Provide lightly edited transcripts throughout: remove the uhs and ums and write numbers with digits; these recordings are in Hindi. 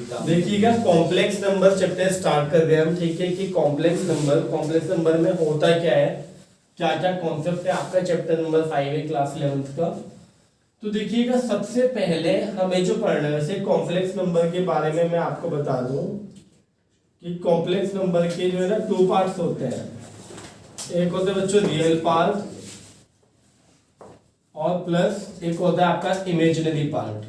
देखिएगा कॉम्प्लेक्स नंबर चैप्टर स्टार्ट कर रहे हैं हम, ठीक है। कि कॉम्प्लेक्स नंबर में होता क्या है, क्या क्या कॉन्सेप्ट है आपका चैप्टर नंबर 5 है क्लास 11th का। तो देखिएगा सबसे पहले हमें जो पढ़ना है, वैसे कॉम्प्लेक्स नंबर के बारे में मैं आपको बता दूं कि कॉम्प्लेक्स नंबर के जो है ना 2 पार्ट्स होते हैं। एक होता है बच्चों रियल पार्ट और प्लस एक होता है आपका इमेजिनरी पार्ट।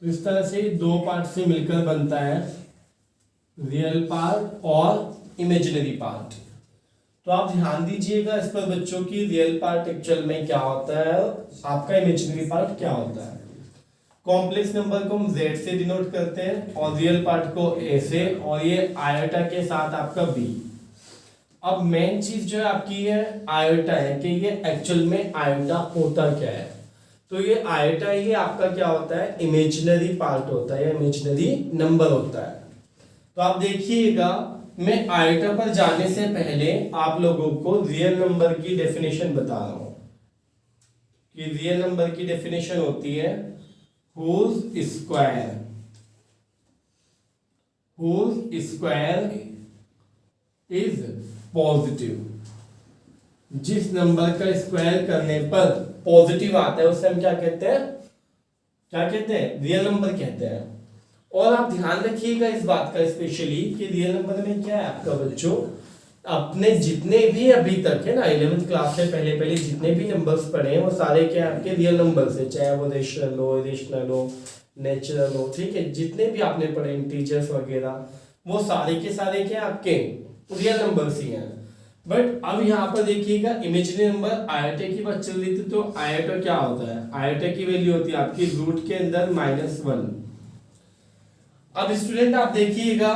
तो इस तरह से 2 पार्ट से मिलकर बनता है रियल पार्ट और इमेजिनरी पार्ट। तो आप ध्यान दीजिएगा इस पर बच्चों की, रियल पार्ट एक्चुअल में क्या होता है, आपका इमेजिनरी पार्ट क्या होता है। कॉम्प्लेक्स नंबर को हम z से डिनोट करते हैं और रियल पार्ट को a से, और ये आयोटा के साथ आपका b। अब मेन चीज जो है आपकी ये आयोटा है कि ये एक्चुअल में आयोटा होता क्या है। तो ये आयोटा ही आपका क्या होता है, इमेजिनरी पार्ट होता है, इमेजिनरी नंबर होता है। तो आप देखिएगा मैं आयोटा पर जाने से पहले आप लोगों को रियल नंबर की डेफिनेशन बता रहा हूं कि रियल नंबर की डेफिनेशन होती है whose square is positive। जिस नंबर का स्क्वायर करने पर पॉजिटिव आता है उसे हम क्या कहते हैं, रियल नंबर कहते हैं। और आप ध्यान रखिएगा इस बात का स्पेशली कि रियल नंबर में क्या है आपका बच्चों, अपने जितने भी अभी तक है ना 11th क्लास से पहले जितने भी नंबर्स पढ़े हैं वो सारे क्या है आपके रियल नंबर्स है, चाहे वो रेशनल हो, इरेशनल हो, नेचुरल हो, ठीक है। जितने भी आपने पढ़े इंटीजर्स वगैरह वो सारे के सारे क्या आपके रियल नंबर्स ही हैं। बट अब यहाँ पर देखिएगा इमेजिनरी नंबर आयोटा की बात चल रही थी। तो आयोटा क्या होता है, आयोटा की वैल्यू होती है आपकी रूट के अंदर -1। अब स्टूडेंट आप देखिएगा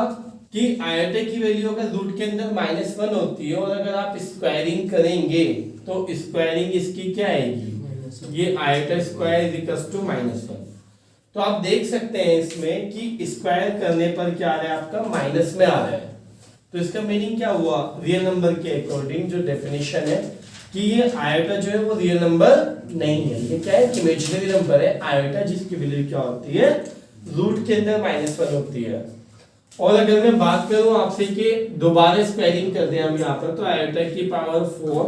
कि आयोटा की वैल्यू अगर रूट के अंदर -1 होती है और अगर आप स्क्वायरिंग करेंगे तो स्क्वायरिंग इसकी क्या आएगी, ये iota square is equal to -1। तो आप देख सकते हैं इसमें कि स्क्वायर करने पर क्या आ रहा है आपका माइनस में आ रहा है। तो इसका मीनिंग क्या हुआ, रियल नंबर के अकॉर्डिंग जो डेफिनेशन है कि ये आयोटा जो है वो रियल नंबर नहीं है, ये क्या है इमेजिनरी नंबर है आयोटा, जिसकी वैल्यू क्या होती है रूट के अंदर -1 होती है। और अगर मैं बात करूं आपसे कि दोबारा स्क्वायरिंग कर दें हम यहाँ पर, तो आयोटा की पावर 4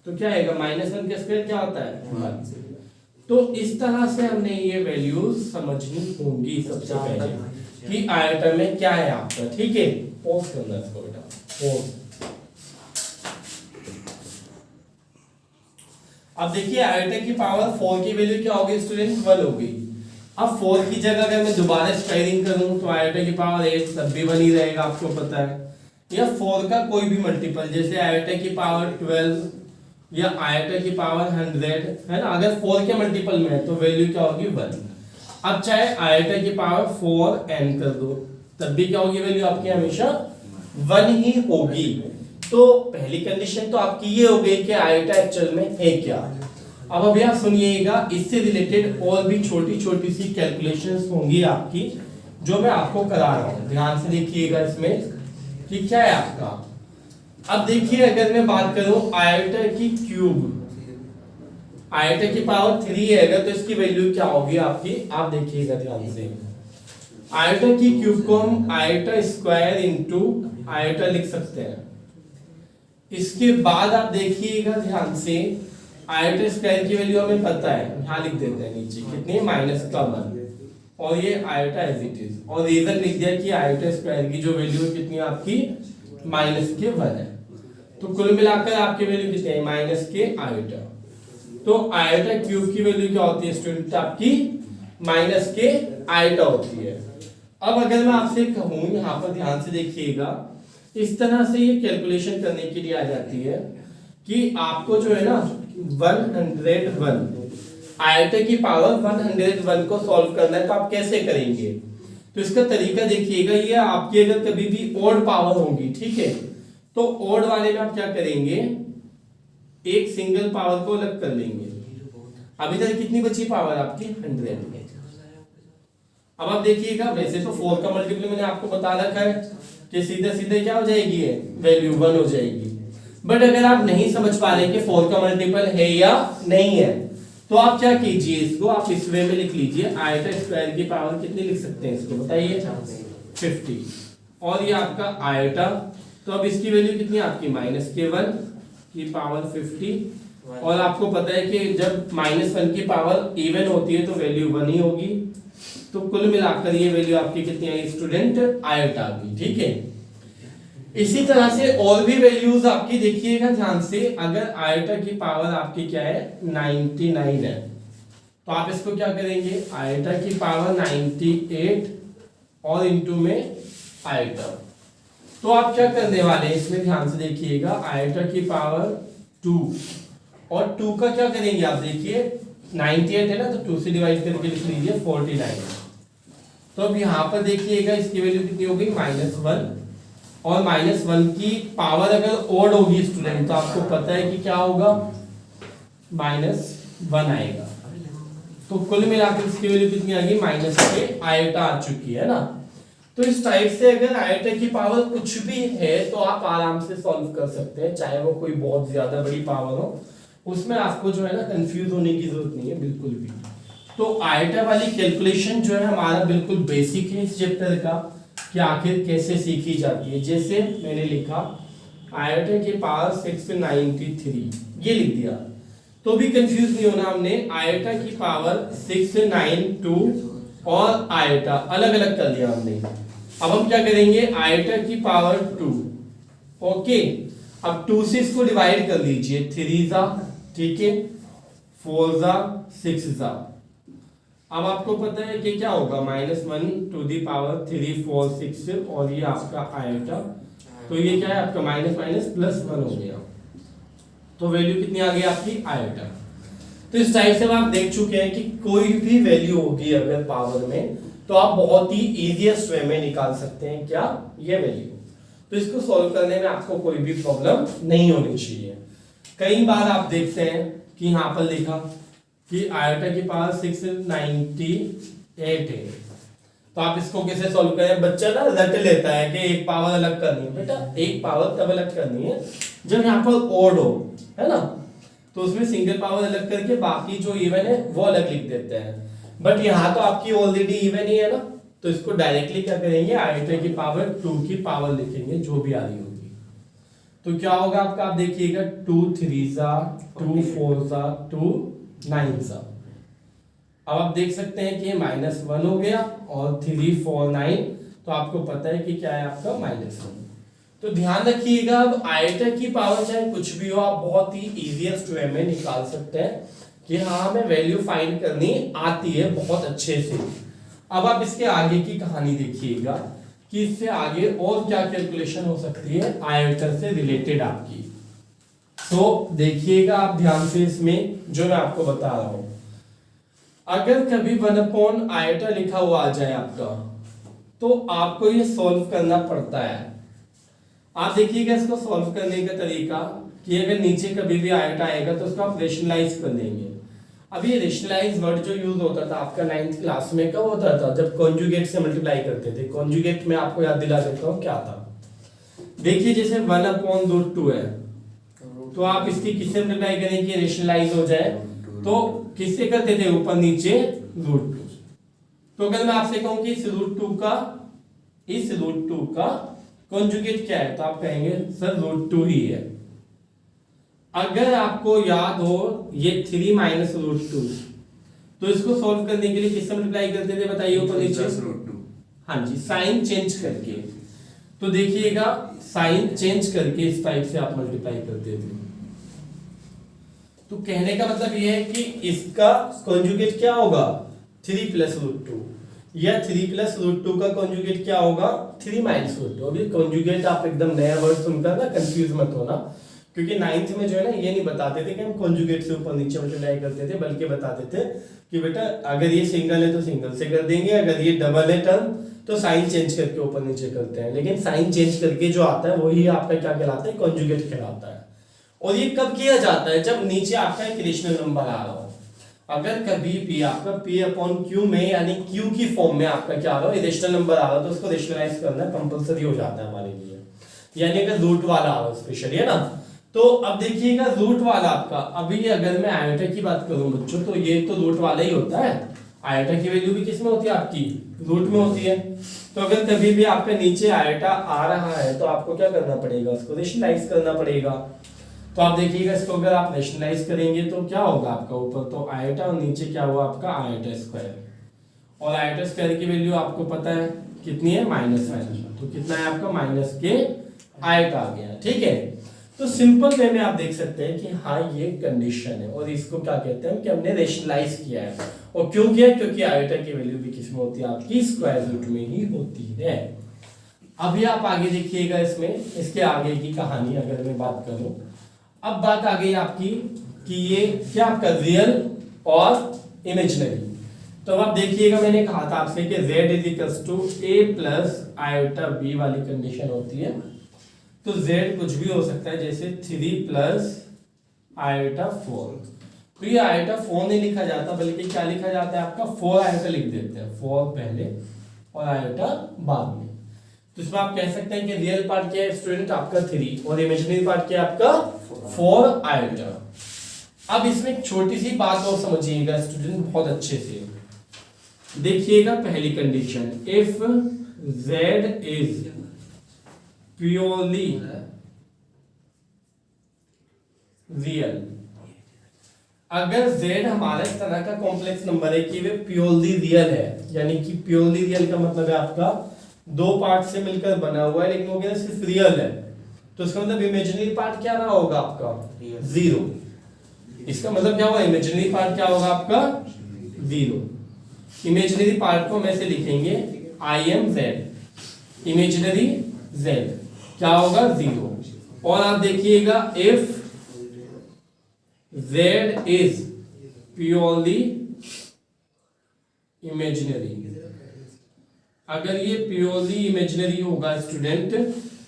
तो क्या आएगा, -1 का स्क्वायर क्या होता है 1। तो इस तरह से हमने ये वैल्यूज समझनी होंगी सबसे पहले कि आयोटा में क्या है आपका, ठीक है। पॉज करना इसको बेटा, पॉज। अब देखिए आयोटा की पावर 4 की वैल्यू क्या होगी स्टूडेंट, 1 होगी। अब 4 की जगह अगर मैं दोबारा स्क्वायरिंग करूं तो आयोटा की पावर 8 तब भी 1 ही रहेगा, आपको पता है। या 4 का कोई भी मल्टीपल, जैसे आयोटा की पावर 12 या आयोटा की पावर 100 है ना, अगर 4 के मल्टीपल में है तो वैल्यू क्या होगी 1। अब चाहे आयोटा की पावर 4n कर दो तब भी क्या होगी वैल्यू आपकी हमेशा 1 ही होगी। तो पहली कंडीशन तो आपकी ये हो गई कि आयोटा एक्चुअल में है क्या। अब अभी आप सुनिएगा, इससे रिलेटेड और भी छोटी छोटी सी कैलकुलेशंस होंगी आपकी जो मैं आपको करा रहा हूं, ध्यान से देखिएगा इसमें कि क्या है आपका। अब देखिए अगर मैं बात करूं आयोटा की क्यूब, आयोटा की पावर 3 है अगर, तो इसकी वैल्यू क्या होगी आपकी, आप देखिएगा ध्यान से। आयोटा की क्यूब को हम आयोटा स्क्वायर इनटू आयोटा लिख सकते हैं। इसके बाद आप देखिएगा ध्यान से, आयोटा स्क्वायर की वैल्यू हमें पता है, यहां लिख देते हैं नीचे कितनी -1 और ये आयोटा एज इट इज, और रीजन लिख दिया कि आयोटा स्क्वायर की जो वैल्यू कितनी आपकी -1 है। तो कुल मिलाकर आपकी वैल्यू कितनी है -आयोटा। तो आयोटा क्यूब की वैल्यू क्या होती है स्टूडेंट आपकी -आयोटा होती है। अब अगर मैं आपसे कहूं, यहां पर ध्यान से देखिएगा, इस तरह से ये कैलकुलेशन करने के लिए आ जाती है कि आपको जो है ना 101 आयोटा की पावर 101 को सॉल्व करना है। तो आप कैसे करेंगे, तो इसका तरीका देखिएगा, ये आपकी अगर कभी भी ओड पावर होगी, ठीक है, तो ओड वाले में आप क्या करेंगे, एक सिंगल पावर को अलग कर लेंगे। अभी तक कितनी बची पावर आपकी 100। अब आप देखिएगा, वैसे तो 4 का मल्टीपल मैंने आपको बता रखा है कि सीधे सीधे क्या हो जाएगी, वैल्यू 1 हो जाएगी। बट अगर आप नहीं समझ पा रहे कि 4 का मल्टीपल है या नहीं है, तो आप क्या कीजिए, इसको आप इस वे में लिख लीजिए, आयटा स्क्वायर की पावर कितनी लिख सकते हैं इसको बताइए, 50। और ये आपका आयटा, तो अब इसकी वैल्यू कितनी है आपकी -1 की पावर 50। और आपको पता है कि जब -1 की पावर इवन होती है तो वैल्यू 1 ही होगी। तो कुल मिलाकर ये वैल्यू आपकी कितनी आई स्टूडेंट, आयटा की। ठीक है, इसी तरह से और भी वैल्यूज आपकी देखिएगा ध्यान से। अगर आयटा की पावर आपकी क्या है 99 है, तो आप इसको क्या करेंगे, आयटा की पावर 98 और इनटू में आयटा। तो आप क्या करने वाले हैं इसमें ध्यान से देखिएगा, आयटा की पावर 2 और 2 का क्या करेंगे आप देखिए, 98 है ना, तो 2 से डिवाइड करके लिख लीजिए 49। तो अब यहां पर देखिएगा इसकी वैल्यू कितनी हो गई -1, और -1 की पावर अगर ओड होगी स्टूडेंट तो आपको पता है कि क्या होगा, -1 आएगा। तो कुल मिलाकर इसकी वैल्यू कितनी आ गई, -6 आयटा आ चुकी है ना। तो इस टाइप से अगर आयटा की पावर कुछ भी है तो आप आराम से सॉल्व कर सकते हैं, चाहे वो कोई बहुत ज्यादा बड़ी पावर हो, उसमें आपको जो है ना कंफ्यूज होने की जरूरत नहीं है बिल्कुल भी। तो आयटा वाली कैलकुलेशन जो है हमारा बिल्कुल बेसिक है इस चैप्टर का, कि आखिर कैसे सीखी जाती है। जैसे मैंने लिखा आयटा की पावर 693 ये लिख दिया, तो भी कंफ्यूज नहीं होना हमने, आयटा की पावर 692 और आयटा अलग अलग कर दिया हमने। अब हम क्या करेंगे, आयटा की पावर 2, ओके, अब 2 से इसको डिवाइड कर लीजिए, 3 जा, ठीक है, 4 जा, 6 जा। अब आपको पता है कि क्या होगा, -1 टू दी पावर 3 4 6 और ये आपका आयटा, तो ये क्या है आपका -1 हो गया। तो वैल्यू कितनी आ गई आपकी, आयटा। तो इस टाइप से आप देख चुके हैं कि कोई भी वैल्यू होगी अगर पावर में, तो आप बहुत ही इजीएस्ट वे में निकाल सकते हैं क्या, ये वैल्यू। तो इसको सॉल्व करने में आपको कोई भी प्रॉब्लम नहीं होनी चाहिए। कई बार आप देखते हैं कि यहाँ पर लिखा कि आयटा की पावर 698 है, तो आप इसको कैसे सॉल्व करें, बच्चा ना रट लेता है कि एक पावर अलग करनी है। बेटा एक पावर तब अलग करनी है जब यहाँ पर ओड हो, है ना, तो उसमें सिंगल पावर अलग करके बाकी जो इवन है वो अलग लिख देते हैं। बट यहाँ तो आपकी ऑलरेडी इवन ही है ना, तो इसको डायरेक्टली क्या करेंगे, आयटा की पावर 2 की पावर लिखेंगे जो भी आ रही होगी। तो क्या होगा आपका, आप देखिएगा 2 3 जा, 2 4 जा, 2 9 जा। अब आप देख सकते हैं कि -1 हो गया और 3 4 9, तो आपको पता है कि क्या है आपका -1। तो ध्यान रखिएगा, अब आयटा की पावर चाहे कुछ भी हो, आप बहुत ही इजीएस्ट वे में निकाल सकते हैं कि हाँ हमें वैल्यू फाइंड करनी आती है बहुत अच्छे से। अब आप इसके आगे की कहानी देखिएगा कि इससे आगे और क्या कैलकुलेशन हो सकती है आयटा से रिलेटेड आपकी। तो देखिएगा आप ध्यान से इसमें जो मैं आपको बता रहा हूं, अगर कभी 1 आयटा लिखा हुआ आ जाए आपका, तो आपको ये सॉल्व करना पड़ता है। आप देखिएगा इसको सॉल्व करने का तरीका कि अगर नीचे कभी भी आयटा आएगा तो उसको आप रेशनलाइज कर देंगे। अब ये रेशनलाइज वर्ड जो यूज होता था आपका 9th क्लास में कब होता था, जब कॉन्जुगेट से मल्टीप्लाई करते थे। कॉन्जुगेट में आपको याद दिला देता हूँ क्या था। देखिए जैसे 1/√2 है, तो आप इसकी किससे मल्टीप्लाई करें कि रेशनलाइज हो जाए, तो किससे करते थे, ऊपर नीचे √2। तो अगर मैं आपसे कहूं कि इस √2 का कॉन्जुगेट क्या है, तो आप कहेंगे सर √2 ही है। अगर आपको याद हो ये 3 - √2, तो इसको सॉल्व करने के लिए किससे मल्टीप्लाई करते थे बताइए, ऊपर नीचे, हाँ जी, साइन चेंज करके। तो देखिएगा साइन चेंज करके इस टाइप से आप मल्टीप्लाई करते थे। तो कहने का मतलब ये है कि इसका कॉन्जुगेट क्या होगा, 3 + √2, या 3 + √2 का कॉन्जुगेट क्या होगा, 3 - √2। अभी कॉन्जुगेट आप एकदम नया वर्ड सुनकर ना कंफ्यूज मत होना, क्योंकि 9th में जो है ना ये नहीं बताते थे कि हम कॉन्जुगेट से ऊपर नीचे मल्टीप्लाई करते थे, बल्कि बताते थे कि बेटा अगर ये सिंगल है तो सिंगल से कर देंगे, अगर ये डबल है टर्म तो साइन चेंज करके ऊपर नीचे करते हैं। लेकिन साइन चेंज करके जो आता है वही आपका क्या कहलाता है, कॉन्जुगेट कहलाता है। और ये कब किया जाता है, जब नीचे आपका एक रेशनल नंबर आ रहा हो। अगर कभी भी आपका P/Q में यानी Q की फॉर्म में आपका क्या आ रहा हो, रेशनल नंबर आ रहा हो, तो उसको रेशनलाइज करना कंपलसरी हो जाता है हमारे लिए। यानी अगर रूट वाला आ रहा हो स्पेशली, है ना, तो अब देखिएगा रूट वाला आपका, अभी अगर मैं आयोटा की बात करूं बच्चों तो ये तो रूट वाला ही होता है। आयोटा की वैल्यू भी किस में होती है आपकी, रूट में होती है। तो अगर कभी भी आपके नीचे आयोटा आ रहा है तो आपको क्या करना पड़ेगा, उसको रेशनलाइज करना पड़ेगा। तो आप देखिएगा इसको अगर आप रेशनलाइज करेंगे तो क्या होगा आपका, ऊपर तो आयोटा और नीचे क्या हुआ आपका आयोटा स्क्वायर। और आयोटा स्क्वायर की वैल्यू आपको पता है कितनी है, -1। तो कितना है आपका, माइनस के आयोटा आ गया, ठीक है। तो सिंपल वे में आप देख सकते हैं कि हाँ ये कंडीशन है और इसको क्या कहते हैं कि हमने रेशनलाइज किया है। और क्यों किया, क्योंकि आयोटा की वैल्यू भी किस में होती है आपकी, स्क्वायर रूट में ही होती है। अभी आप आगे देखिएगा इसमें, इसके आगे की कहानी अगर मैं बात करूं, अब बात आ गई आपकी कि ये क्या आपका रियल और इमेजिनरी। तो अब आप देखिएगा मैंने कहा था आपसे कि z = a plus iota b वाली कंडीशन होती है। तो z कुछ भी हो सकता है, जैसे 3 प्लस आयोटा 4। तो ये आयोटा 4 नहीं लिखा जाता बल्कि क्या लिखा जाता है आपका, 4 आयोटा लिख देते हैं, 4 पहले और आयोटा बाद में। तो इसमें आप कह सकते हैं कि रियल पार्ट क्या है स्टूडेंट आपका 3 और इमेजिनरी पार्ट क्या है आपका 4 आयोटा। अब इसमें एक छोटी सी बात और समझिएगा स्टूडेंट बहुत अच्छे से, देखिएगा पहली condition, if z is purely real. अगर z हमारा इस तरह का कॉम्प्लेक्स नंबर है कि वे प्योरली रियल है, यानी कि प्योरली रियल का मतलब है आपका 2 पार्ट से मिलकर बना हुआ है लेकिन वो क्या सिर्फ रियल है, तो इसका मतलब इमेजिनरी पार्ट क्या रहा होगा आपका, 0। इसका मतलब क्या होगा, इमेजिनरी पार्ट क्या होगा आपका 0। इमेजिनरी पार्ट को हम ऐसे लिखेंगे IMZ, इमेजिनरी z क्या होगा 0। और आप देखिएगा if z is purely imaginary, अगर ये प्योरली इमेजिनरी होगा स्टूडेंट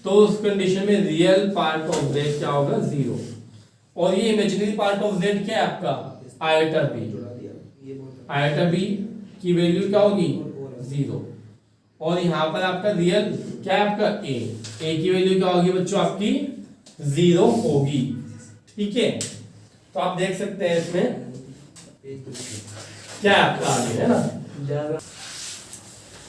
तो उस कंडीशन में रियल पार्ट ऑफ z क्या होगा 0। और ये इमेजिनरी पार्ट ऑफ z क्या है आपका आयोटा b, आयोटा b की वैल्यू क्या होगी 0। और यहाँ पर आपका रियल क्या है आपका a की वैल्यू क्या होगी बच्चों आपकी 0 होगी, ठीक है। तो आप देख सकते हैं इसमें क्या आपका आगे है ना।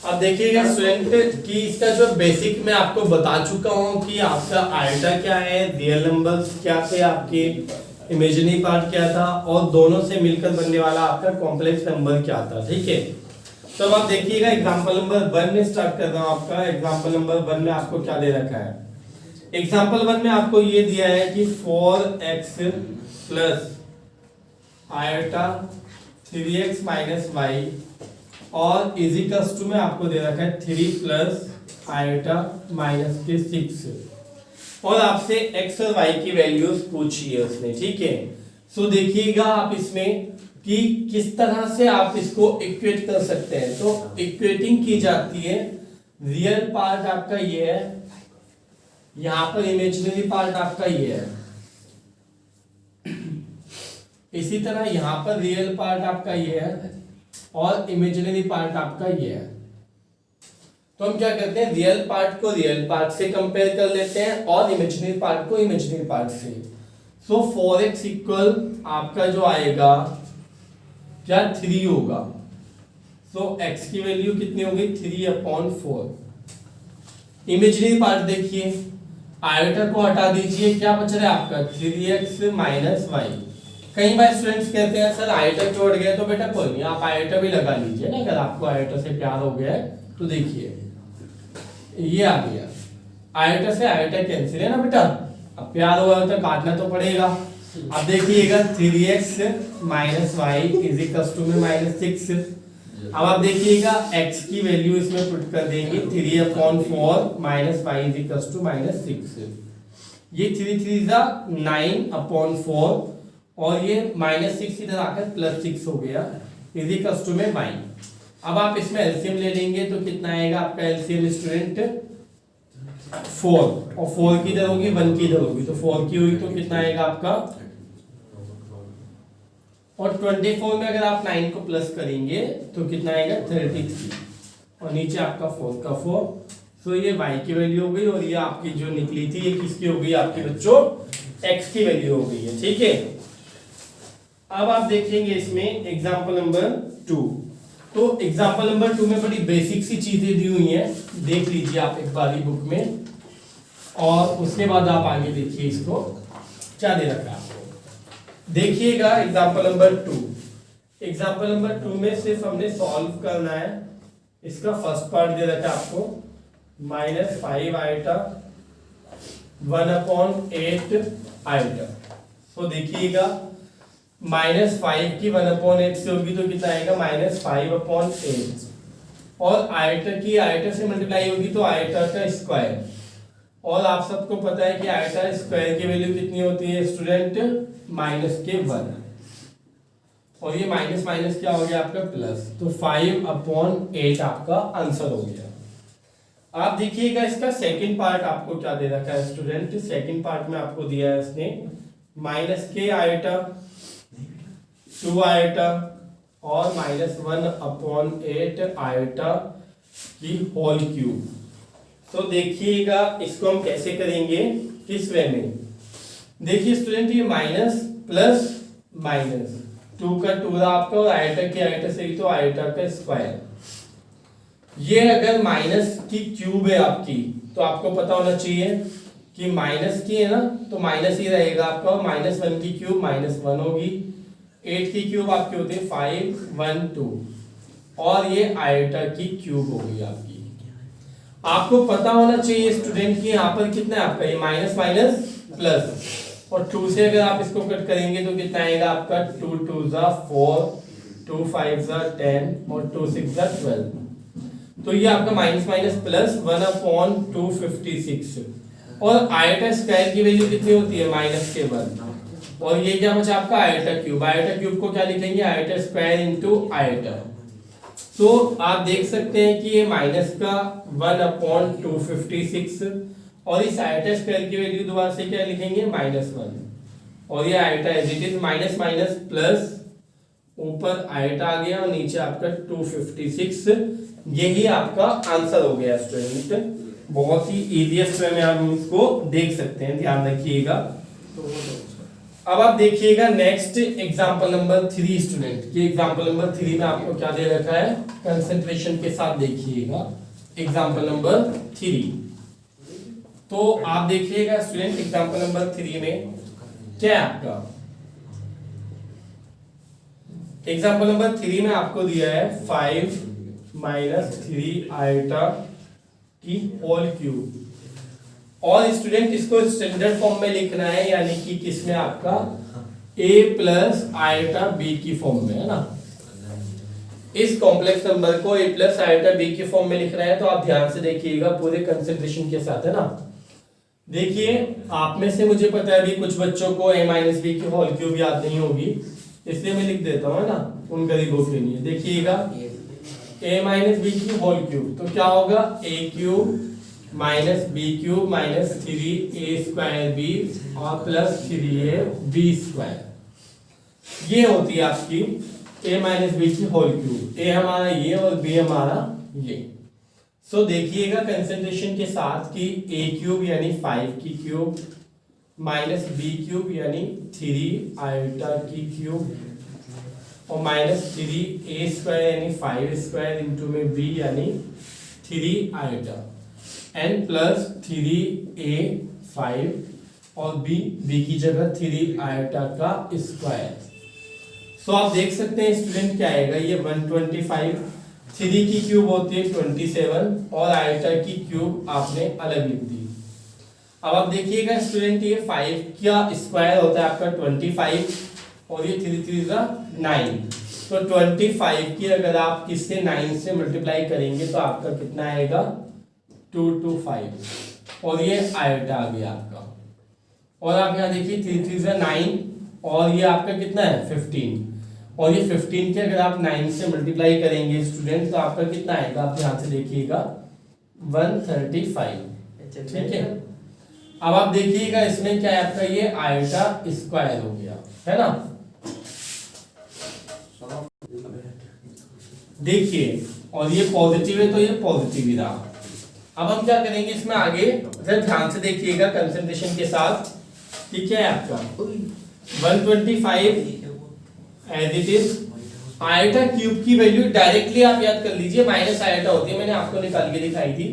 अब देखिएगा स्टूडेंट कि इसका जो बेसिक मैं आपको बता चुका हूं कि आपका आयोटा क्या है, रियल नंबर्स क्या थे आपके, इमेजिनरी पार्ट क्या था और दोनों से मिलकर बनने वाला आपका कॉम्प्लेक्स नंबर क्या था, ठीक है। तो अब आप देखिएगा एग्जांपल नंबर 1 में स्टार्ट कर रहा हूं आपका। एग्जांपल नंबर 1 में आपको क्या दे रखा है, एग्जांपल 1 में आपको ये दिया है कि 4x plus iota 3x minus Y और इजिकल्स टू में आपको दे रखा है 3 प्लस आयोटा माइनस के 6 और आपसे x और y की वैल्यूज पूछी है उसने, ठीक है। सो देखिएगा आप इसमें कि किस तरह से आप इसको इक्वेट कर सकते हैं। तो इक्वेटिंग की जाती है, रियल पार्ट आपका ये है, यहां पर इमेजिनरी पार्ट आपका ये है, इसी तरह यहां पर रियल पार्ट आपका ये है और इमेजिनरी पार्ट आपका ये है। तो हम क्या करते हैं, रियल पार्ट को रियल पार्ट से कंपेयर कर लेते हैं और इमेजिनरी पार्ट को इमेजिनरी पार्ट से। सो 4x इक्वल आपका जो आएगा क्या 3 होगा। सो x की वैल्यू कितनी होगी 3/4। इमेजिनरी पार्ट देखिए, आयोटा को हटा दीजिए, क्या बच रहा है आपका 3x माइनस वाई। कई बार स्टूडेंट्स कहते हैं सर आयोटा क्यों हट गया, तो बेटा कोई नहीं, आप आयोटा भी लगा लीजिए ना, अगर आपको आयोटा से प्यार हो गया है तो। देखिए ये आ गया, आयोटा से आयोटा कैंसिल है ना बेटा, अब प्यार हुआ तो काटना तो पड़ेगा। अब देखिएगा 3x minus Y is equal to में -6। अब आप देखिएगा x की वैल्यू इसमें पुट कर देंगे 3/4 minus Y is equal to -6। ये 3 3 9/4 और ये -6 इधर आकर +6 हो गया इज इक्वल टू में y। अब आप इसमें एलसीएम ले लेंगे तो कितना आएगा आपका एलसीएम स्टूडेंट 4 और 4 की इधर होगी 1 की इधर होगी, तो 4 की हुई तो कितना आएगा आपका, और 24 में अगर आप 9 को प्लस करेंगे तो कितना आएगा 33 और नीचे आपका 4 का 4। तो ये y की वैल्यू हो गई और ये आपकी जो निकली थी ये किसकी हो गई आपके बच्चों x की वैल्यू हो गई है, ठीक है। अब आप देखेंगे इसमें एग्जांपल नंबर 2। तो एग्जांपल नंबर 2 में बड़ी बेसिक सी चीजें दी हुई हैं, देख लीजिए आप एक बारी बुक में, और उसके बाद आप आगे देखिए इसको क्या दे रखा है आपको। देखिएगा एग्जांपल नंबर 2। एग्जांपल नंबर 2 में सिर्फ हमने सॉल्व करना है। इसका फर्स्ट पार्ट दे रखा है आपको -5 आइटा 1/8 आइटा। तो देखिएगा -5 की 1/8 से होगी तो कितना आएगा -5/8, और आइटा की आइटा से मल्टीप्लाई होगी तो आइटा का स्क्वायर, और आप सबको पता है कि आइटा स्क्वायर की वैल्यू कितनी होती है स्टूडेंट, -1, और ये माइनस माइनस क्या हो गया आपका प्लस, तो 5/8 आपका आंसर हो गया। आप देखिएगा इसका सेकंड पार्ट आपको क्या दे रखा है स्टूडेंट, सेकंड पार्ट में आपको दिया है इसने -k आइटा 2 आइटा और -1/8 आइटा की होल क्यूब। तो देखिएगा इसको हम कैसे करेंगे, किस वे में। देखिए स्टूडेंट ये माइनस प्लस माइनस, 2 का 2 रहा आपका, और आइटा की आइटा से ही तो आइटा का स्क्वायर। ये अगर माइनस की क्यूब है आपकी, तो आपको पता होना चाहिए कि माइनस की है ना, तो माइनस ही रहेगा आपका, -1 की क्यूब -1 होगी, 8 की क्यूब आपकी होती है 512, और ये आइटा की क्यूब होगी आपकी। आपको पता होना चाहिए स्टूडेंट की यहाँ पर कितना है आपका, ये माइनस माइनस प्लस, और 2 से अगर आप इसको कट करेंगे तो कितना आएगा आपका 2 2 4, 2 5 10 और 2 6 12। तो ये आपका माइनस माइनस प्लस 1/256, और आइटा स्क्वायर की वैल्यू कितनी होती है -1, और ये क्या बचा आपका आइटा क्यूब। आइटा क्यूब को क्या लिखेंगे, आइटा स्क्वायर इनटू आइटा। तो आप देख सकते हैं कि ये माइनस का 1/256, और इस आइटा स्क्वायर की वैल्यू दोबारा से क्या लिखेंगे -1, और ये iota as it is minus minus plus, ऊपर आइटा आ गया और नीचे आपका 256। यही आपका आंसर हो गया स्टूडेंट। बहुत ही इजीएस्ट वे में आप इसको देख सकते हैं, ध्यान रखिएगा। अब आप देखिएगा नेक्स्ट एग्जांपल नंबर 3 स्टूडेंट की। एग्जांपल नंबर 3 में आपको क्या दे रखा है, कंसंट्रेशन के साथ देखिएगा एग्जांपल नंबर 3। तो आप देखिएगा स्टूडेंट एग्जांपल नंबर 3 में क्या है आपका, एग्जांपल नंबर 3 में आपको दिया है 5 -3 आइटा की होल क्यूब, और स्टूडेंट इसको स्टैंडर्ड फॉर्म में लिखना है, यानी कि किसमें आपका a प्लस आइटा b की फॉर्म में, है ना। इस कॉम्प्लेक्स नंबर को a प्लस आइटा b की फॉर्म में लिखना है, तो आप ध्यान से देखिएगा पूरे कंसंट्रेशन के साथ, है ना। देखिए आप में से मुझे पता है अभी कुछ बच्चों को a माइनस बी की होल क्यूब याद नहीं होगी, इसलिए मैं लिख देता हूँ, है ना, उन गरीबों के लिए। देखिएगा a माइनस बी की होल क्यूब, तो क्या होगा a cube minus B cube minus 3a square b और प्लस 3a b स्क्वायर। ये होती है आपकी a माइनस बी की होल क्यूब। a हमारा ये और b हमारा ये। सो देखिएगा कंसंट्रेशन के साथ कि a क्यूब यानी 5 की क्यूब माइनस b क्यूब यानी 3 आइटा की क्यूब और माइनस 3a स्क्वायर यानी 5 स्क्वायर इंटू में b यानी 3 आइटा एन प्लस 3a 5 और b की जगह 3 आइटा का स्क्वायर। सो आप देख सकते हैं स्टूडेंट क्या आएगा, ये 125, 3 की क्यूब होती है 27 और आइटा की क्यूब आपने अलग लिख दी। अब आप देखिएगा स्टूडेंट ये 5 का स्क्वायर होता है आपका 25 और ये 3 3 9, तो 25 की अगर आप किससे 9 से मल्टीप्लाई करेंगे तो आपका कितना आएगा 225 और ये आइटा आ गया आपका। और आप यहाँ देखिए 3 3 9 और ये आपका कितना है 15 और ये 15 के अगर आप 9 से मल्टीप्लाई करेंगे स्टूडेंट तो आपका कितना आएगा, आप ध्यान से देखिएगा 135। ठीक है, अब आप देखिएगा इसमें क्या है आपका ये आइटा स्क्वायर हो गया, है ना। देखिए और ये पॉजिटिव है तो ये पॉजिटिव ही रहा। अब हम क्या करेंगे इसमें आगे, जरा ध्यान से देखिएगा कंसंट्रेशन के साथ। कि क्या है आपका 125 as it is iota cube की वैल्यू डायरेक्टली आप याद कर लीजिए माइनस आयटा होती है, मैंने आपको निकाल के दिखाई थी।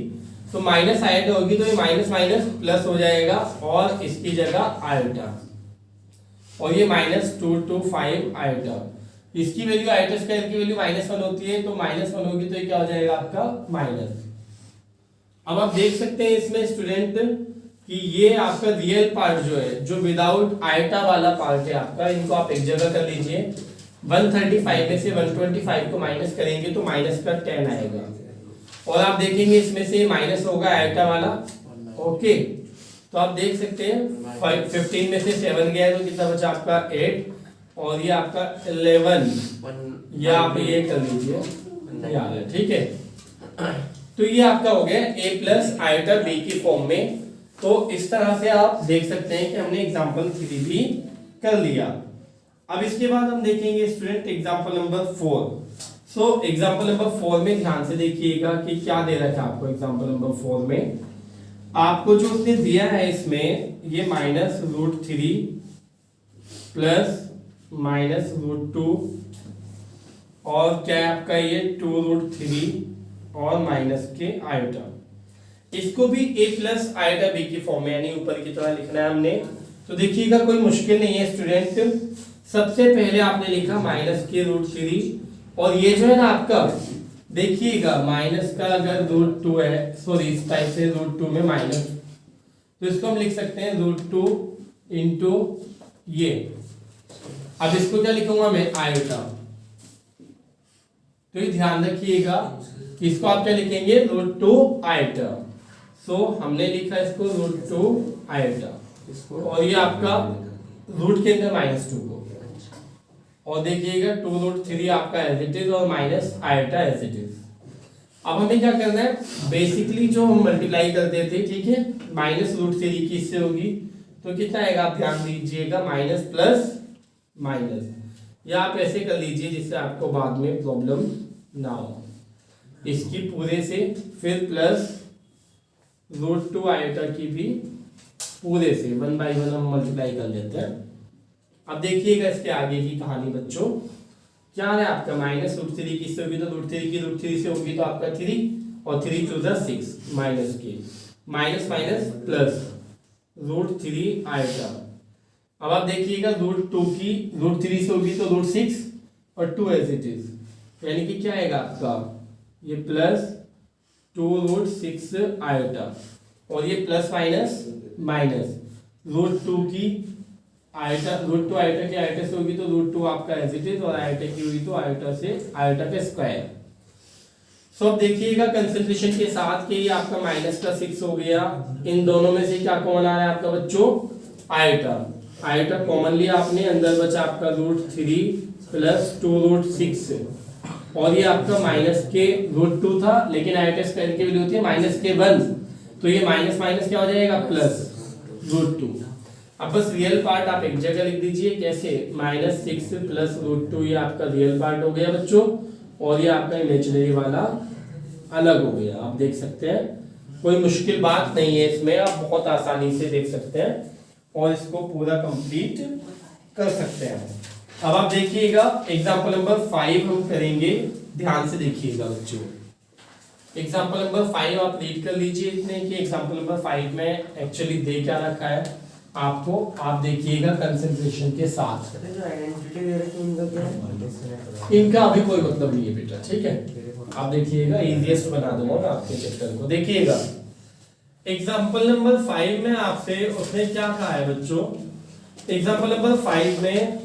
तो माइनस आयटा होगी तो ये माइनस माइनस प्लस हो जाएगा और इसकी जगह आयटा, और ये -225 आयटा। इसकी वैल्यू आयटा स्क्वायर की वैल्यू -1 होती है, तो -1 होगी तो ये क्या हो जाएगा आपका माइनस। अब आप देख सकते हैं इसमें स्टूडेंट कि ये आपका रियल पार्ट जो है, जो विदाउट आयटा वाला पार्ट है आपका, इनको आप एक जगह कर लीजिए। 135 में से 125 को माइनस करेंगे तो माइनस का 10 आएगा, और आप देखेंगे इसमें से माइनस होगा आयटा वाला। ओके, तो आप देख सकते हैं 15 में से 7 गया है तो कितना बचा आपका 8, और ये आपका 11, या आप ये कर लीजिए, ठीक है। तो ये आपका हो गया a प्लस आयटा b की फॉर्म में। तो इस तरह से आप देख सकते हैं कि हमने एग्जांपल 3 भी कर लिया। अब इसके बाद हम देखेंगे student example number 4। So example number 4 में ध्यान से देखिएगा कि क्या दे रखा है आपको। एग्जांपल नंबर 4 में आपको जो उसने दिया है इसमें ये -√3 प्लस -√2 और क्या है आपका ये 2√3 और माइनस के आयटा। इसको भी a प्लस आयटा b की फॉर्म में यानी ऊपर की तरह लिखना है हमने। तो देखिएगा कोई मुश्किल नहीं है स्टूडेंट। सबसे पहले आपने लिखा -√3 और ये जो है ना आपका देखिएगा माइनस का अगर √2 है, सॉरी इस टाइप से √2 में माइनस, तो इसको हम लिख सकते हैं √2 इंटू ये। अब इसको क्या लिखूंगा मैं आयटा। तो ये ध्यान रखिएगा कि इसको आप क्या लिखेंगे √2 आयटा। सो हमने लिखा इसको √2 आयटा, और ये आपका रूट के अंदर -2 को, और देखिएगा 2√3 आपका एज इट इज और minus iota as it is. अब हमें क्या करना है, बेसिकली जो हम मल्टीप्लाई करते थे, ठीक है, -√3 की इससे होगी तो कितना आएगा आप ध्यान दीजिएगा, माइनस प्लस माइनस, या आप ऐसे कर लीजिए जिससे आपको बाद में प्रॉब्लम ना हो। इसकी पूरे से फिर प्लस √2 आयटा की भी पूरे से 1 बाई 1 हम मल्टीप्लाई कर लेते हैं। अब देखिएगा इसके आगे की कहानी बच्चों, क्या है आपका -√3 किससे होगी तो √3 की √3 से होगी तो आपका 3, और 3 2 6 माइनस के माइनस माइनस प्लस √3 आयटा। अब आप देखिएगा √2 की √3 से होगी तो √6 और 2 एज इट इज, यानी कि क्या आएगा आपका ये प्लस 2√6 आयटा, और ये प्लस माइनस माइनस √2 की आयटा, √2 आयटा की आयटा से होगी तो √2 आपका एज इट इज, और आयटा की होगी तो आयटा से आयटा का स्क्वायर। सो अब देखिएगा कंसंट्रेशन के साथ कि ये आपका -6 हो गया। इन दोनों में से क्या कॉमन आ रहा है आपका बच्चों, आयटा। आयटा कॉमन लिया आपने, अंदर बचा आपका √3 प्लस 2√6, और ये आपका माइनस के √2 था, लेकिन आयटा स्क्वायर की वैल्यू होती है -1, तो ये माइनस माइनस क्या हो जाएगा प्लस √2। अब बस रियल पार्ट आप एक जगह लिख दीजिए, कैसे -6 प्लस √2, ये आपका रियल पार्ट हो गया बच्चों, और ये आपका इमेजिनरी वाला अलग हो गया। आप देख सकते हैं कोई मुश्किल बात नहीं है इसमें, आप बहुत आसानी से देख सकते हैं और इसको पूरा कंप्लीट कर सकते हैं। अब आप देखिएगा एग्जांपल नंबर 5 हम करेंगे, ध्यान से देखिएगा बच्चों। एग्जांपल नंबर 5 आप रीड कर लीजिए इतने कि एग्जांपल नंबर 5 में एक्चुअली दे क्या रखा है आपको, आप देखिएगा कंसंट्रेशन के साथ। इनका अभी कोई मतलब नहीं है बेटा, ठीक है, आप देखिएगा इजीएस्ट बना दूंगा ना आपके चैप्टर को। देखिएगा एग्जांपल नंबर 5 में आपसे उसने क्या कहा है बच्चों, एग्जांपल नंबर 5 में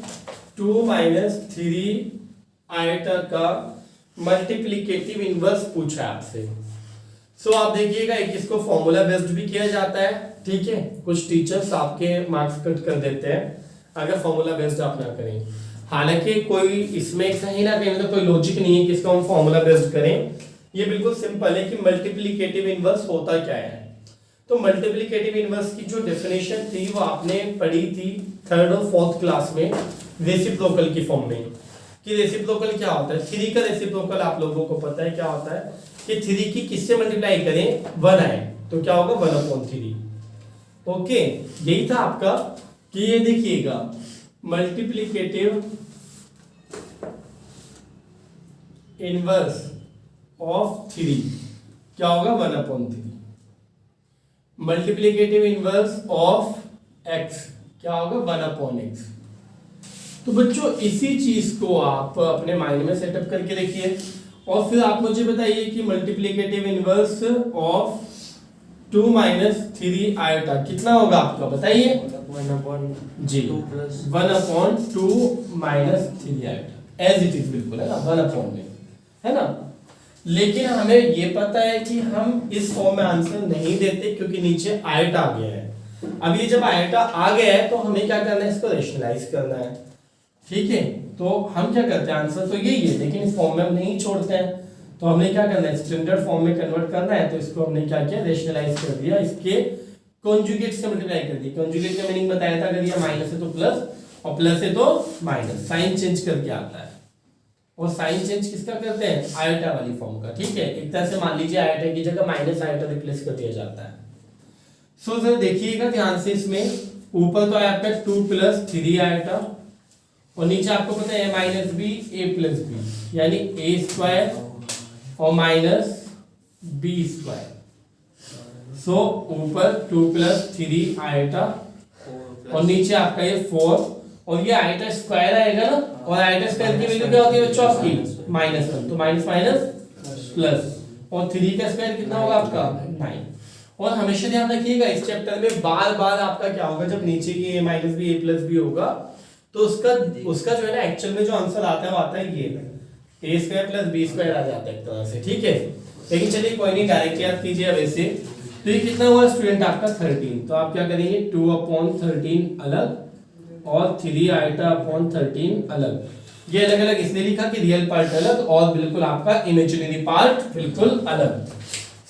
2 - 3 आयटा का मल्टीप्लिकेटिव इनवर्स पूछा है आपसे। सो आप देखिएगा एक इसको फॉर्मूला बेस्ड भी किया जाता है, ठीक है, कुछ टीचर्स आपके मार्क्स कट कर देते हैं अगर फॉर्मूला बेस्ड आप ना करें। हालांकि कोई इसमें कहीं ना कहीं मतलब कोई लॉजिक नहीं है कि इसको हम फॉर्मूला बेस्ड करें, ये बिल्कुल सिंपल है कि मल्टीप्लिकेटिव इनवर्स होता क्या है। तो मल्टीप्लिकेटिव इनवर्स की जो डेफिनेशन थी वो आपने पढ़ी थी 3rd और 4th क्लास में रेसिप्रोकल की फॉर्म में, कि रेसिप्रोकल क्या होता है। 3 का रेसिप्रोकल आप लोगों को पता है क्या होता है कि 3 की किससे मल्टीप्लाई करें 1 आए तो क्या होगा 1/3। ओके, यही था आपका कि ये देखिएगा मल्टीप्लिकेटिव इनवर्स ऑफ 3 क्या होगा 1/3। मल्टीप्लिकेटिव इनवर्स ऑफ x क्या होगा 1/x। तो बच्चों इसी चीज को आप अपने माइंड में सेटअप करके देखिए और फिर आप मुझे बताइए कि मल्टीप्लिकेटिव इनवर्स ऑफ 2 - 3 आयोटा कितना होगा आपका बताइए। 1/2 जी 1/2 - 3 आयोटा एज इट इज बिल्कुल है ना 1/, है ना। लेकिन हमें ये पता है कि हम इस फॉर्म में आंसर नहीं देते क्योंकि नीचे आयोटा आ गया है। अब ये जब आयोटा आ गया है तो हमें क्या करना है, इसको रेशनलाइज करना है, ठीक है। तो हम क्या करते हैं, आंसर तो यही है लेकिन इस फॉर्म में हम नहीं छोड़ते हैं, तो हमने क्या करना है, स्टैंडर्ड फॉर्म में कन्वर्ट करना है। तो इसको हमने क्या किया, रेशनलाइज कर दिया, इसके कॉन्जुगेट से मल्टीप्लाई कर दिया। कॉन्जुगेट का मीनिंग बताया था, अगर ये माइनस है तो प्लस और प्लस है तो माइनस, साइन चेंज करके आता है। और साइन चेंज किसका करते हैं, आयोटा वाली फॉर्म का, ठीक है। एक तरह से मान लीजिए आयोटा की जगह माइनस आयोटा रिप्लेस कर दिया जाता है। सो सर देखिएगा ध्यान से, इसमें ऊपर तो है आपका 2 + 3 आयोटा और नीचे आपको पता है a - b a + b यानी a² और -b²। सो ऊपर 2 + 3 आयोटा और नीचे आपका ये 4 और ये आयोटा स्क्वायर आएगा ना, और आयोटा स्क्वायर की वैल्यू क्या होती है बच्चों आपकी -1, तो माइनस माइनस प्लस, और 3 का स्क्वायर कितना होगा आपका 9। और हमेशा ध्यान रखिएगा इस चैप्टर में बार बार आपका क्या होगा, जब नीचे की a - b a + b होगा तो उसका जो है ना एक्चुअल में जो आंसर आता है वो आता है ये a² + b² आ जाता है एक तरह से, ठीक है। लेकिन चलिए कोई नहीं, डायरेक्ट याद कीजिए वैसे। तो ये कितना हुआ स्टूडेंट आपका 13, तो आप क्या करेंगे 2/13 अलग और 3 आयोटा/13 अलग। ये अलग अलग इसलिए लिखा कि रियल पार्ट अलग और बिल्कुल आपका इमेजिनरी पार्ट बिल्कुल अलग।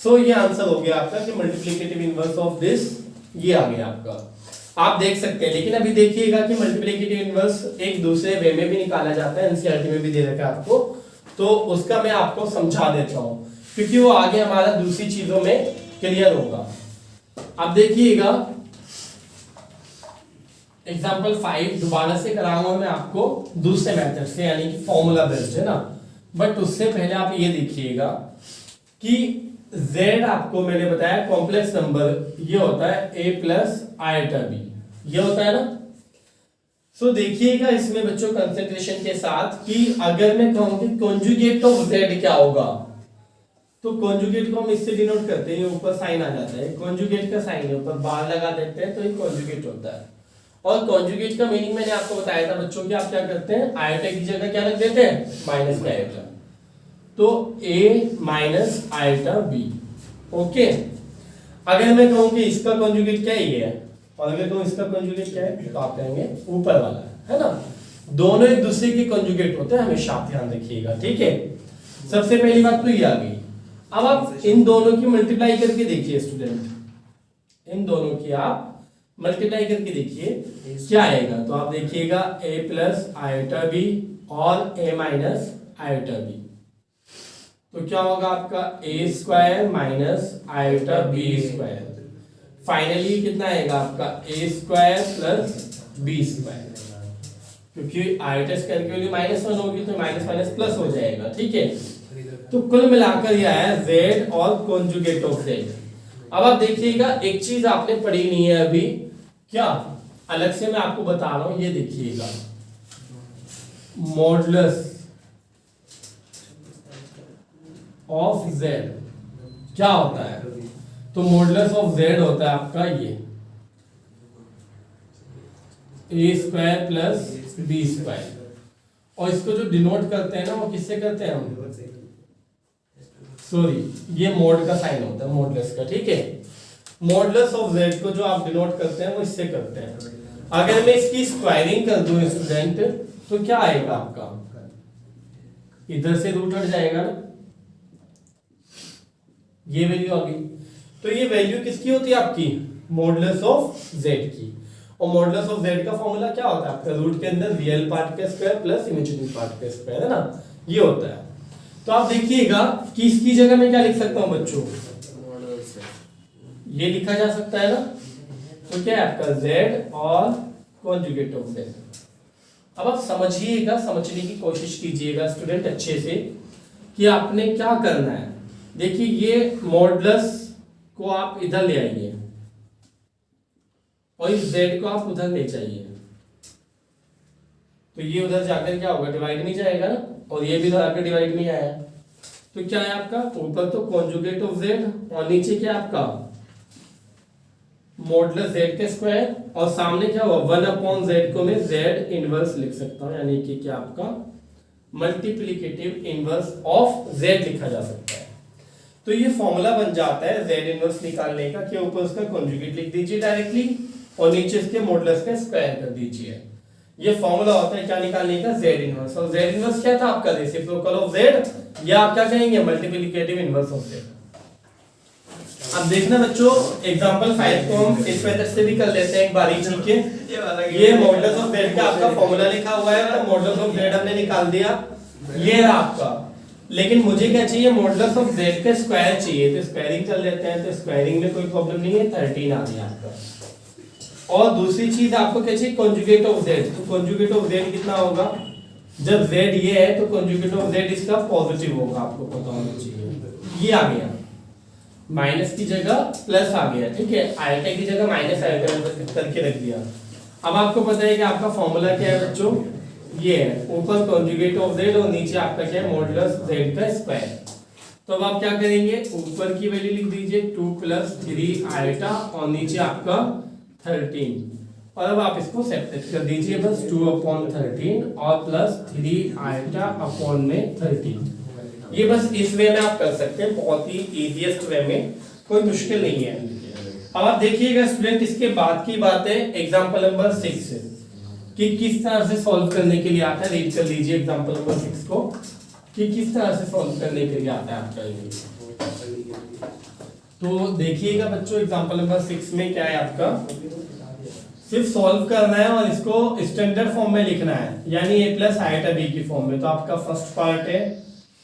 सो ये आंसर हो गया आपका कि मल्टीप्लिकेटिव इनवर्स ऑफ दिस, ये आ गया आपका, आप देख सकते हैं। लेकिन अभी देखिएगा कि मल्टीप्लिकेटिव इनवर्स एक दूसरे वे में भी निकाला जाता है, एनसीईआरटी में भी दे रखा है आपको, तो उसका मैं आपको समझा देता हूं क्योंकि वो आगे हमारा दूसरी चीजों में क्लियर होगा। अब देखिएगा एग्जांपल 5 दोबारा से कराऊंगा मैं आपको दूसरे मेथड से, यानी कि फॉर्मूला बेस्ड है ना। बट उससे पहले आप ये देखिएगा कि z आपको मैंने बताया कॉम्प्लेक्स नंबर, ये होता है a + आयोटा b, ये होता है ना। सो देखिएगा इसमें बच्चों कंसंट्रेशन के साथ कि अगर मैं कहूं कि कॉन्जुगेट ऑफ z क्या होगा, तो कॉन्जुगेट को हम इससे डिनोट करते हैं, ऊपर साइन आ जाता है, कॉन्जुगेट का साइन है, ऊपर बार लगा देते हैं तो ये कॉन्जुगेट होता है। और कॉन्जुगेट का मीनिंग मैंने आपको बताया था बच्चों कि आप क्या करते हैं, आयोटा की जगह क्या रख देते हैं, माइनस का आयोटा, तो a - आयोटा b। ओके, अगर मैं कहूं कि इसका कॉन्जुगेट क्या है, ये है, और अगर कहूं इसका कॉन्जुगेट क्या है, तो आप कहेंगे ऊपर वाला है ना। दोनों एक दूसरे के कॉन्जुगेट होते हैं, हमेशा आप ध्यान रखिएगा, ठीक है। सबसे पहली बात तो ये आ गई। अब आप इन दोनों की मल्टीप्लाई करके देखिए स्टूडेंट, इन दोनों की आप मल्टीप्लाई करके देखिए क्या आएगा। तो आप देखिएगा a + आयोटा b और a - आयोटा b, तो क्या होगा आपका a² - आयोटा b²। फाइनली कितना आएगा आपका a² + b², क्योंकि आयोटा स्क्वायर की वैल्यू -1 होगी तो माइनस प्लस हो जाएगा, ठीक है। तो कुल मिलाकर ये आया z और कॉन्जुगेट ऑफ z। अब आप देखिएगा एक चीज आपने पढ़ी नहीं है अभी, क्या अलग से मैं आपको बता रहा हूं, ये देखिएगा मॉडुलस ऑफ z क्या होता है। तो मॉडुलस ऑफ z होता है आपका ये a² + b², और इसको जो डिनोट करते हैं ना वो किससे करते हैं हम, सॉरी ये मोड का साइन होता है मॉडुलस का, ठीक है। मॉडुलस ऑफ z को जो आप डिनोट करते हैं वो इससे करते हैं। अगर मैं इसकी स्क्वायरिंग कर दूं स्टूडेंट तो क्या आएगा आपका, इधर से रूट हट जाएगा ना, ये वैल्यू आ गई। तो ये वैल्यू किसकी होती है आपकी, मॉडुलस ऑफ z की। और मॉडुलस ऑफ z का फॉर्मूला क्या होता है आपका, रूट के अंदर रियल पार्ट का स्क्वायर प्लस इमेजिनरी पार्ट का स्क्वायर, है ना, ये होता है। तो आप देखिएगा कि इसकी जगह मैं क्या लिख सकता हूं बच्चों, ये लिखा जा सकता है ना। तो क्या है आपका z और कॉन्जुगेट ऑफ z। अब आप समझिएगा, समझने की कोशिश कीजिएगा स्टूडेंट अच्छे से कि आपने क्या करना है। देखिए ये मॉडुलस को आप इधर ले आइए और इस z को आप उधर ले जाइए, तो ये उधर जाकर क्या होगा, डिवाइड में जाएगा ना, और ये भी इधर आकर डिवाइड में आया। तो क्या है आपका, ऊपर तो कॉन्जुगेट ऑफ z और नीचे क्या आपका मॉडुलस z के स्क्वायर, और सामने क्या होगा 1/z को मैं z इनवर्स लिख सकता हूं, यानी कि क्या आपका मल्टीप्लिकेटिव इनवर्स ऑफ z लिखा जा सकता है। तो ये फॉर्मूला बन जाता है z इनवर्स निकालने का, कि ऊपर उसका कॉन्जुगेट लिख दीजिए डायरेक्टली और नीचे इसके मॉडुलस का स्क्वायर कर दीजिए। ये फॉर्मूला होता है क्या निकालने का, z इनवर्स। और z इनवर्स क्या था आपका, रेसिप्रोकल ऑफ z, या आप क्या कहेंगे मल्टीप्लिकेटिव इनवर्स ऑफ z। अब देखना बच्चों एग्जांपल 5 को हम इस मेथड से भी कर लेते हैं एक बारी, ठीक है। ये मॉडुलस ऑफ z का आपका फॉर्मूला लिखा हुआ है, तो मॉडुलस ऑफ z हमने निकाल दिया, ये रहा आपका। लेकिन मुझे क्या चाहिए, मॉडुलस ऑफ z का स्क्वायर चाहिए, तो स्क्वायरिंग कर लेते हैं। तो स्क्वायरिंग में कोई प्रॉब्लम नहीं है, 13 आ गया आपका। और दूसरी चीज आपको क्या चाहिए, कॉन्जुगेट ऑफ z। तो कॉन्जुगेट ऑफ z कितना होगा, जब z ये है तो कॉन्जुगेट ऑफ z इसका पॉजिटिव होगा, आपको पता होना चाहिए। ये आ गया, माइनस की जगह प्लस आ गया, ठीक है, आयटा की जगह माइनस आयटा करके रख दिया। अब आपको पता है कि आपका फॉर्मूला क्या है बच्चों, ये है ऊपर कॉन्जुगेट ऑफ z और नीचे आपका क्या है मॉडुलस z का स्क्वायर। तो अब आप क्या करेंगे, ऊपर की वैल्यू लिख दीजिए 2 + 3 आयटा और नीचे आपका 13, और अब आप इसको सेपरेट कर दीजिए बस 2/13 और प्लस 3 आयटा अपॉन में 13। ये बस इस वे में आप कर सकते हैं, बहुत ही इजीएस्ट वे में, कोई मुश्किल नहीं है। अब आप देखिएगा स्टूडेंट, इसके बाद की बात है एग्जांपल नंबर 6 कि किस तरह से सॉल्व करने के लिए आता है। रीड कर लीजिए एग्जांपल नंबर 6 को कि किस तरह से सॉल्व करने के लिए आता है आपका ये। तो देखिएगा बच्चों एग्जांपल नंबर 6 में क्या है आपका, सिर्फ सॉल्व करना है और इसको स्टैंडर्ड फॉर्म में लिखना है, यानी a + आयटा b की फॉर्म में। तो आपका फर्स्ट पार्ट है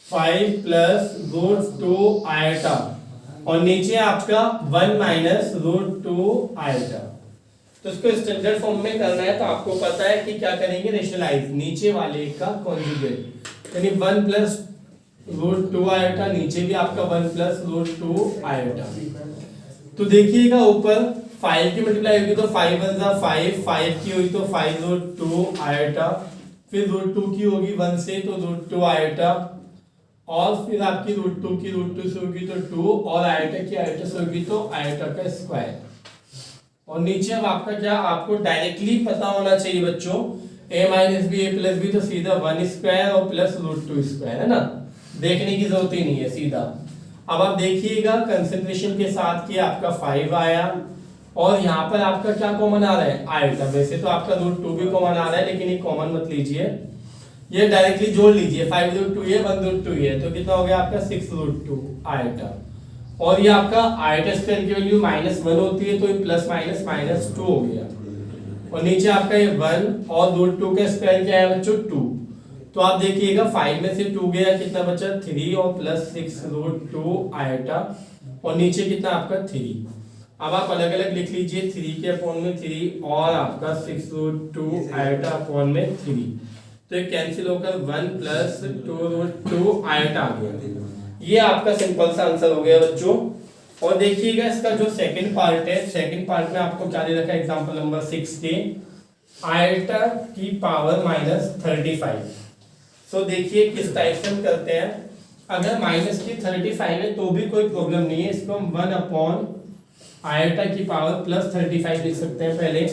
5 + √2 आयटा और नीचे आपका 1 - √2 आयटा। तो इसको स्टैंडर्ड फॉर्म में करना है, तो आपको पता है कि क्या करेंगे, रेशनलाइज नीचे वाले का कॉन्जुगेट, यानी 1 + √2 आयटा, नीचे भी आपका 1 + √2 आयटा। तो देखिएगा ऊपर 5 की मल्टीप्लाई होगी तो 5 × 1 = 5, 5 की हुई तो 5 √2 आयटा, फिर √2 की होगी 1 से तो √2 आयटा, और फिर आपकी √2 की √2 से होगी तो 2, और आयटा की आयटा से होगी तो आयटा का स्क्वायर। और नीचे अब आपका क्या, आपको डायरेक्टली पता होना चाहिए बच्चों, a - b a + b, तो सीधा 1² और प्लस √2², है ना, देखने की जरूरत ही नहीं है, सीधा। अब आप देखिएगा कंसंट्रेशन के साथ कि आपका 5 आया, और यहाँ पर आपका क्या कॉमन आ रहा है, आयटा। वैसे तो आपका √2 भी कॉमन आ रहा है, लेकिन ये कॉमन मत लीजिए, ये डायरेक्टली जोड़ लीजिए, 5 √2 है 1 √2 है, तो कितना हो गया आपका 6 √2 आयटा। और ये आपका आयटा स्क्वायर की वैल्यू -1 होती है, तो ये प्लस माइनस -2 हो गया। और नीचे आपका ये 1 और √2 का स्क्वायर क्या है बच्चों, 2। तो आप देखिएगा 5 में से 2 गया, कितना बचा 3 और प्लस 6 √2 आयटा, और नीचे कितना आपका 3। अब आप अलग अलग लिख लीजिए, 3 के अपॉन में 3 और आपका 6 √2 आयटा अपॉन में 3, तो ये कैंसिल होकर 1 + 2 √2 आयटा आ गया। ये आपका सिंपल सा आंसर हो गया बच्चों। और देखिएगा इसका जो सेकंड पार्ट है, सेकंड पार्ट में आपको क्या दे रखा है एग्जांपल नंबर 6 के, आयटा की पावर -35। सो देखिए किस टाइप से हम करते हैं, अगर माइनस की 35 है तो भी कोई प्रॉब्लम नहीं है, इसको हम 1/ आयटा की पावर +35 लिख सकते हैं पहले,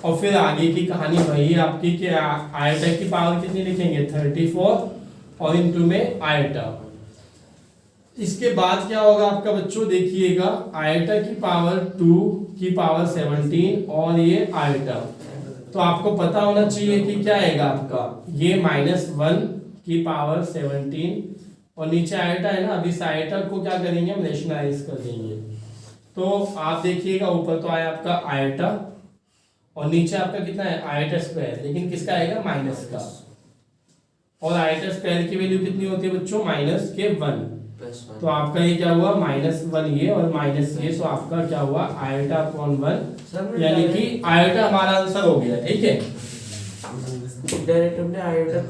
और फिर आगे की कहानी वही आपकी कि आयटा की पावर कितनी लिखेंगे 34 और इनटू में आयटा। इसके बाद क्या होगा आपका बच्चों, देखिएगा आयटा की पावर 2 की पावर 17 और ये आयटा। तो आपको पता होना चाहिए कि क्या आएगा आपका, ये -1 की पावर 17 और नीचे आयटा है ना, अब इस आयटा को क्या करेंगे हम रेशनलाइज कर देंगे। तो आप देखिएगा ऊपर तो आया आपका आयटा और नीचे आपका कितना है आयटा स्क्वायर, लेकिन किसका आएगा माइनस का, और आयटा स्क्वायर की वैल्यू कितनी होती है बच्चों -1। तो आपका ये क्या हुआ -1 ये और माइनस ये, तो आपका क्या हुआ आयोटा अपॉन 1, यानी कि आयोटा हमारा आंसर हो गया। ठीक है, डायरेक्ट हमने आयोटा।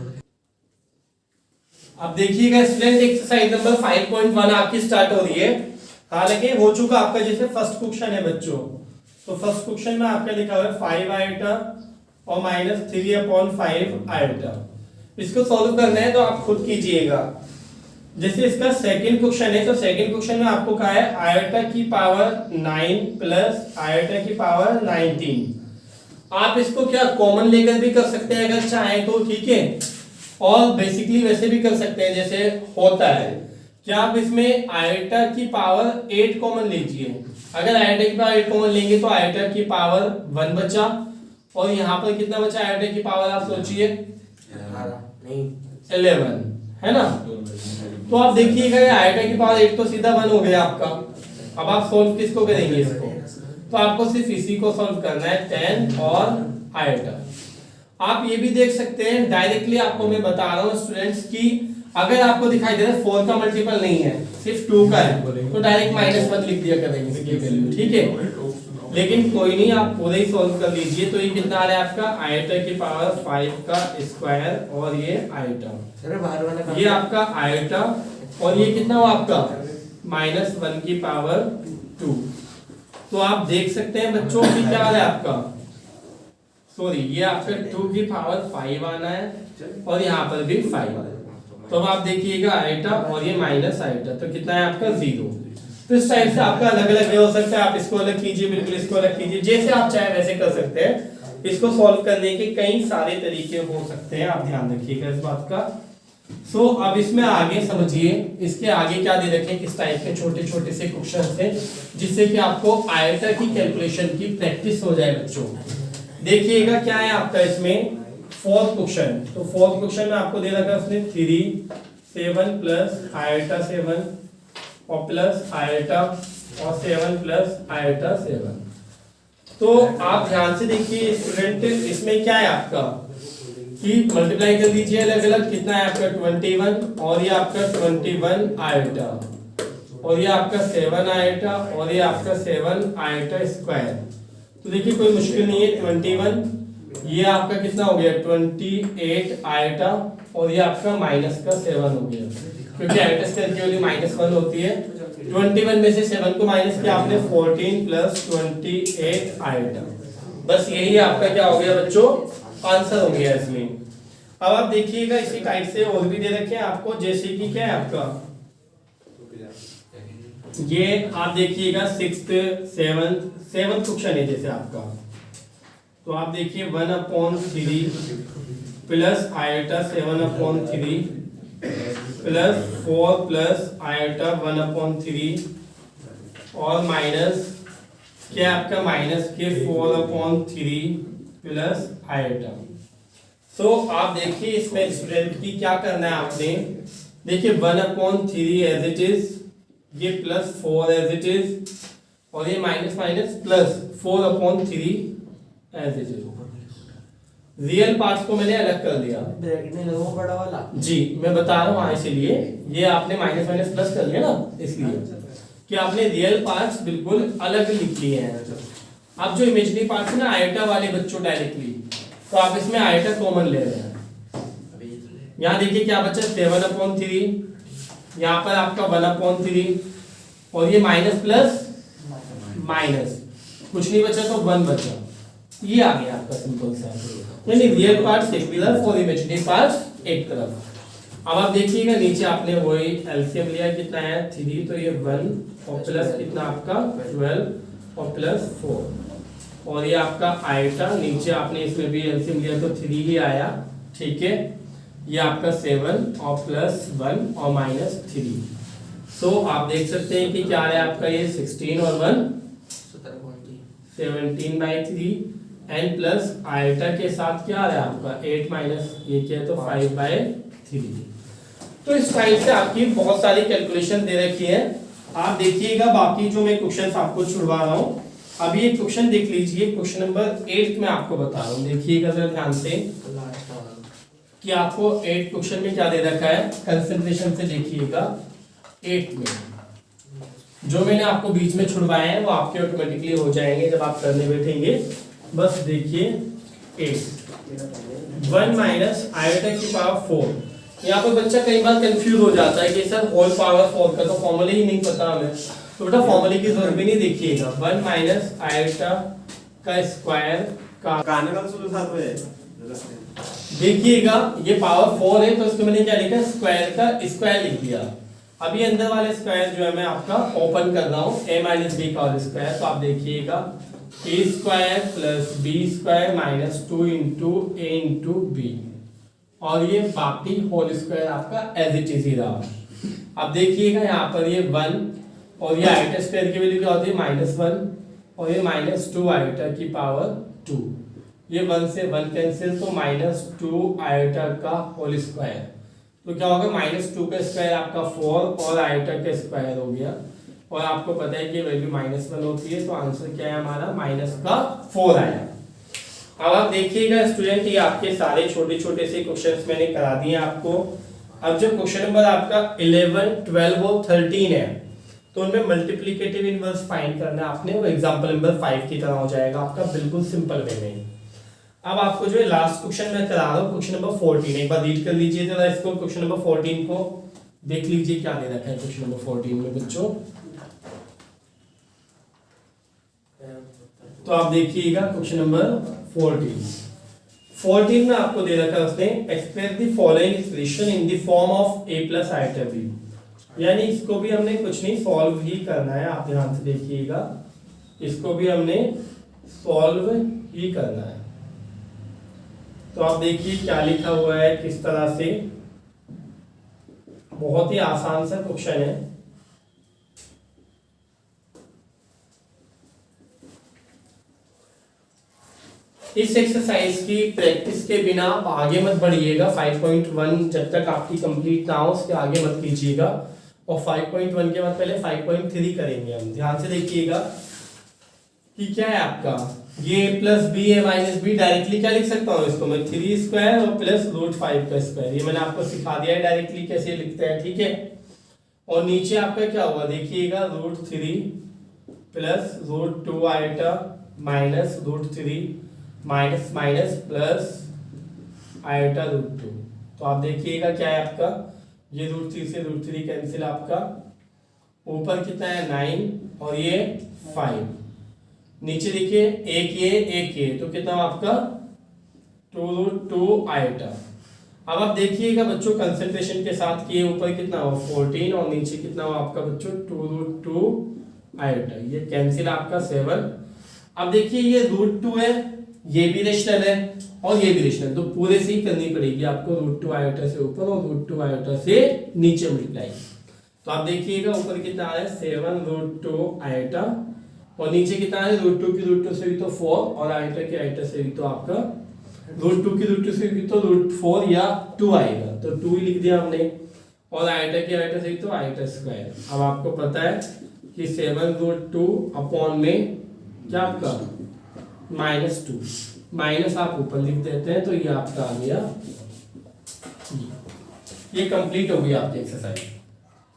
अब देखिएगा स्टूडेंट एक्सरसाइज नंबर 5.1 आपकी स्टार्ट हो रही है। हालांकि हो चुका आपका जैसे फर्स्ट क्वेश्चन है बच्चों, तो फर्स्ट क्वेश्चन में आपका लिखा हुआ है 5 आयोटा और -3/5 आयोटा। इसको सॉल्व करना है तो आप खुद कीजिएगा। जैसे इसका सेकंड क्वेश्चन है, तो सेकंड क्वेश्चन में आपको कहा है आयोटा की पावर 9 प्लस आयोटा की पावर 19। आप इसको क्या कॉमन लेकर भी कर सकते हैं अगर चाहें तो, ठीक है, और बेसिकली वैसे भी कर सकते हैं जैसे होता है कि आप इसमें आयोटा की पावर 8 कॉमन लीजिए। अगर आयोटा की पावर 8 कॉमन लेंगे तो आयोटा की पावर 1 बचा, और यहाँ पर कितना बचा आयोटा की पावर, आप सोचिए 11, है ना। तो आप देखिएगा आयोटा की पावर 8 तो सीधा 1 हो गया आपका। अब आप सोल्व किसको करेंगे इसको, तो आपको सिर्फ इसी को सॉल्व करना है 10 और आयोटा। आप ये भी देख सकते हैं डायरेक्टली, आपको मैं बता रहा हूँ स्टूडेंट्स की अगर आपको दिखाई दे रहा है 4 का मल्टीपल नहीं है सिर्फ 2 का है, तो डायरेक्ट -1 लिख दिया करेंगे इसकी वैल्यू। ठीक है, लेकिन कोई नहीं, आप पूरा ही सॉल्व कर लीजिए। तो ये कितना आ रहा है आपका आयोटा की पावर 5 का स्क्वायर और ये आयोटा, ये आपका आयोटा, और ये कितना हुआ आपका -1 की पावर 2। तो आप देख सकते हैं बच्चों की क्या आ रहा है आपका, सॉरी ये आपका 2 की पावर 5 आना है और यहाँ पर भी 5। तो अब आप देखिएगा आयोटा और ये माइनस आयोटा, तो कितना है आपका 0। तो इस टाइप से आपका अलग अलग वे हो सकता है। आप इसको अलग कीजिए, बिल्कुल इसको अलग कीजिए, जैसे आप चाहे वैसे कर सकते हैं। इसको सॉल्व करने के कई सारे तरीके हो सकते हैं, आप ध्यान रखिएगा इस बात का। सो अब इसमें आगे समझिए, इसके आगे क्या दे रखे किस टाइप के छोटे छोटे से क्वेश्चन थे, जिससे कि आपको आयोटा की कैलकुलेशन की प्रैक्टिस हो जाए बच्चों। देखिएगा क्या है आपका इसमें फोर्थ क्वेश्चन। तो फोर्थ क्वेश्चन में आपको दे रखा है उसने 3 7 प्लस आयोटा 7 और प्लस आयोटा और 7 प्लस आयोटा 7। तो आप ध्यान से देखिए स्टूडेंट, इसमें क्या है आपका कि मल्टीप्लाई कर दीजिए अलग अलग, कितना है आपका 21 और ये आपका 21 आयोटा और ये आपका 7 आयोटा और ये आपका 7 आयोटा स्क्वायर। तो देखिए कोई मुश्किल नहीं है, 21 ये आपका कितना हो गया 28 आयोटा और ये आपका -7 हो गया, क्योंकि आयोटा स्क्वायर की वैल्यू -1 होती है। 21 में से 7 को माइनस किया आपने, 14 प्लस 28 आयोटा। बस यही आपका क्या हो गया बच्चों, आंसर हो गया इसमें। अब आप देखिएगा इसी टाइप से और भी दे रखे हैं आपको, जैसे कि क्या है आपका ये आप देखिएगा 6th 7th क्वेश्चन है जैसे आपका। तो आप देखिए 1/3 plus iota 7/3 plus 4 plus iota 1/3 और माइनस क्या आपका माइनस के 4/3 प्लस आयोटा। सो आप देखिए इसमें स्टूडेंट की क्या करना है आपने, देखिए 1/3 एज इट इज, ये प्लस 4 एज इट इज और ये minus minus plus 4/3 as it is. Real parts को मैंने अलग कर दिया, ब्रैकेट में लगा बड़ा वाला जी मैं बता रहा हूँ। इसीलिए ये आपने माइनस माइनस प्लस कर लिया ना, इसलिए कि आपने रियल पार्ट्स बिल्कुल अलग लिख लिए हैं। अब जो इमेजिनरी पार्ट्स है ना आयोटा वाले बच्चों डायरेक्टली, तो आप इसमें आयोटा कॉमन ले रहे हैं। यहाँ देखिए क्या बचा 7/3, यहाँ पर आपका 1/3 और ये माइनस प्लस माइनस कुछ नहीं बचा तो 1 बचा, ये आ गया आपका सिंपल सा। यानी रियल पार्ट्स एक तरफ और इमेजिनरी पार्ट्स एक तरफ। अब आप देखिएगा नीचे आपने वही एलसीएम लिया, कितना है 3, तो ये 1 और प्लस कितना आपका 12 और प्लस 4 और ये आपका आयोटा, नीचे आपने इसमें भी एलसीएम लिया तो 3 ही आया, ठीक है। ये आपका 7 और प्लस 1 और -3। सो आप देख सकते हैं कि क्या है आपका ये 16 और 1 17/3 एंड प्लस आयोटा के साथ क्या आ रहा है आपका 8 माइनस ये क्या है तो 5/3। तो इस टाइप से आपकी बहुत सारी कैलकुलेशन दे रखी है। आप देखिएगा बाकी जो मैं क्वेश्चन आपको छुड़वा रहा हूँ, अभी एक क्वेश्चन देख लीजिए, क्वेश्चन नंबर 8 में आपको बता रहा हूँ, देखिएगा जरा ध्यान से कि आपको 8 क्वेश्चन में क्या दे रखा है, कंसंट्रेशन से देखिएगा। 8 में। जो मैंने आपको बीच में छुड़वाए हैं वो आपके ऑटोमेटिकली हो जाएंगे जब आप करने बैठेंगे। बस देखिए 8 1 माइनस आयोटा की पावर 4। यहाँ पर बच्चा कई बार कंफ्यूज हो जाता है कि सर होल पावर 4 का तो फॉर्मूला ही नहीं पता हमें, तो बेटा फॉर्मूले की जरूरत भी नहीं। देखिएगा 1 माइनस आयोटा का स्क्वायर का देखिएगा ये पावर 4 है तो इसको मैंने क्या लिखा, स्क्वायर का स्क्वायर लिख दिया। अभी अंदर वाले स्क्वायर जो है मैं आपका ओपन कर रहा हूँ, a माइनस बी का स्क्वायर। तो आप देखिएगा a square plus B square minus 2 into A into B, और ये बाकी होल स्क्वायर आपका एज इट इज ही रहा। अब देखिएगा यहाँ पर ये 1 और ये आयोटा स्क्वायर की वैल्यू क्या होती है -1 और ये -2 आयोटा की पावर 2। ये 1 से 1 कैंसिल तो -2 आयोटा का होल स्क्वायर, तो क्या होगा -2 का स्क्वायर आपका 4 और आयोटा का स्क्वायर हो गया। और आपको पता है कि वैल्यू -1 होती है, तो आंसर क्या है हमारा -4 आया। अब आप देखिएगा स्टूडेंट, ये आपके सारे छोटे छोटे से क्वेश्चंस मैंने करा दिए आपको। अब जो क्वेश्चन नंबर आपका 11, 12 और 13 है तो उनमें मल्टीप्लिकेटिव इनवर्स फाइंड करना है आपने, वो एग्जांपल नंबर 5 की तरह हो जाएगा आपका, बिल्कुल सिंपल वे में। अब आपको जो है लास्ट क्वेश्चन मैं करा रहा हूँ, क्वेश्चन नंबर 14, एक बार रीड कर लीजिए जरा इसको। क्वेश्चन नंबर 14 को देख लीजिए क्या दे रखा है क्वेश्चन नंबर 14 में बच्चों। तो आप देखिएगा क्वेश्चन नंबर 14 में आपको दे रखा है उसने, express the following expression in the form of a plus iota b। यानी इसको भी हमने कुछ नहीं सॉल्व ही करना है, आप ध्यान से देखिएगा, इसको भी हमने सॉल्व ही करना है। तो आप देखिए क्या लिखा हुआ है, किस तरह से, बहुत ही आसान सा क्वेश्चन है। इस एक्सरसाइज की प्रैक्टिस के बिना आप आगे मत बढ़िएगा। 5.1 जब तक आपकी कंप्लीट ना हो उसके आगे मत कीजिएगा, और 5.1 के बाद पहले 5.3 करेंगे हम। ध्यान से देखिएगा कि क्या है आपका, ये a plus B A minus B, directly क्या लिख सकता हूँ इसको मैं, 3 स्क्वायर और प्लस √5 का स्क्वायर। ये मैंने आपको सिखा दिया है डायरेक्टली कैसे लिखते हैं, ठीक है। और नीचे आपका क्या हुआ देखिएगा, √3 plus √2 iota minus √3 minus minus plus iota √2। तो आप देखिएगा क्या है आपका, ये √3 से √3 कैंसिल, आपका ऊपर कितना है 9 और ये 5, नीचे देखिए एक ये तो कितना आपका 2√2 आयोटा। अब आप देखिएगा बच्चों कंसंट्रेशन के साथ कि ये ऊपर कितना हुआ 14 और नीचे कितना हुआ आपका बच्चों 2√2 आयोटा, ये कैंसिल आपका 7। अब देखिए ये √2 है, ये भी रेशनल है और ये भी रेशनल, तो पूरे से ही करनी पड़ेगी आपको, √2 आयोटा से ऊपर और √2 आयोटा से नीचे मल्टीप्लाई। तो आप देखिएगा ऊपर कितना आ रहा है 7√2 आयोटा और नीचे कितना है √2 की √2 से भी तो 4 और आयोटा की आयोटा से भी तो आपका √2 की √2 से भी तो √4 या 2 आएगा, तो 2 ही लिख दिया हमने, और आयोटा की आयोटा से भी तो आयोटा स्क्वायर। अब आपको पता है कि 7√2 अपॉन में क्या आपका -2, माइनस आप ऊपर लिख देते हैं तो ये आपका आ गया। ये कंप्लीट हो गई आपकी एक्सरसाइज।